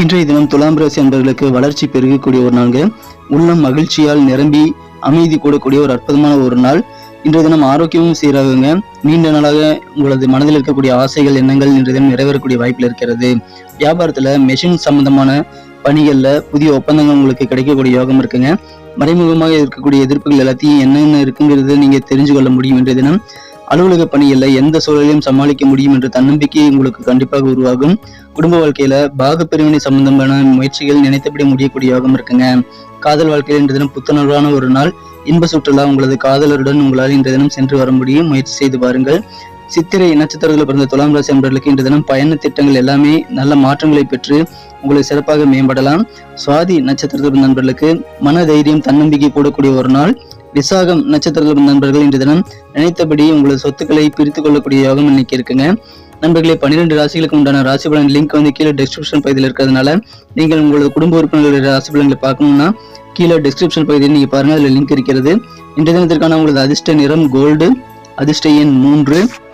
இன்றைய தினம் துலாம் ராசி அன்பர்களுக்கு வளர்ச்சி பெருகக்கூடிய ஒரு நாள், உள்ளம் மகிழ்ச்சியால் நிரம்பி அமைதி கூடக்கூடிய ஒரு அற்புதமான ஒரு நாள். இன்றைய தினம் ஆரோக்கியமும் சீராகுங்க. நீண்ட நாளாக உங்களது மனதில் இருக்கக்கூடிய ஆசைகள் எண்ணங்கள் இன்றைய தினம் நிறைவேறக்கூடிய வாய்ப்பில் இருக்கிறது. வியாபாரத்துல மெஷின் சம்பந்தமான பணிகள்ல புதிய ஒப்பந்தங்கள் உங்களுக்கு கிடைக்கக்கூடிய யோகம் இருக்குங்க. மறைமுகமாக இருக்கக்கூடிய எதிர்ப்புகள் எல்லாத்தையும் என்னென்ன இருக்குங்கிறது நீங்க தெரிஞ்சு கொள்ள முடியும். இன்றைய தினம் அலுவலக பணிகள்ல எந்த சூழலையும் சமாளிக்க முடியும் என்ற தன்னம்பிக்கை உங்களுக்கு கண்டிப்பாக உருவாகும். குடும்ப வாழ்க்கையில பாக பிரிவினை சம்பந்தமான முயற்சிகள் நினைத்தபடி முடியக்கூடிய யோகம் இருக்குங்க. காதல் வாழ்க்கையில் இன்றைய தினம் புத்துணர்வான ஒரு நாள். இன்ப சுற்றுலா உங்களது காதலருடன் உங்களால் இன்றைய தினம் சென்று வர முடியும். முயற்சி செய்து பாருங்கள். சித்திரை நட்சத்திரத்தில் பிறந்த துலாம் ராசி அன்பர்களுக்கு இன்றைய தினம் பயண திட்டங்கள் எல்லாமே நல்ல மாற்றங்களை பெற்று உங்களை சிறப்பாக மேம்படலாம். சுவாதி நட்சத்திரத்தில் பிறந்த நண்பர்களுக்கு மன தைரியம் தன்னம்பிக்கை கூடக்கூடிய ஒரு நாள். விசாகம் நட்சத்திரத்தில் பிறந்த நண்பர்கள் இன்றைய தினம் நினைத்தபடி உங்களது சொத்துக்களை பிரித்துக் கொள்ளக்கூடிய யோகம் இன்னைக்கு இருக்குங்க. நண்பர்களே, 12 ராசிகளுக்கு உண்டான ராசி பலன் லிங்க் கீழே டிஸ்கிரிப்ஷன் பகுதியில் இருக்கிறதுனால நீங்கள் உங்களது குடும்ப உறுப்பினர்களுடைய ராசி பலன்களை பார்க்கணும்னா கீழே டிஸ்கிரிப்ஷன் பகுதியில் நீங்க பாருங்க, அதுல லிங்க் இருக்கிறது. இன்றைய தினத்திற்கான உங்களது அதிர்ஷ்ட நிறம் கோல்டு, அதிர்ஷ்ட எண் 3.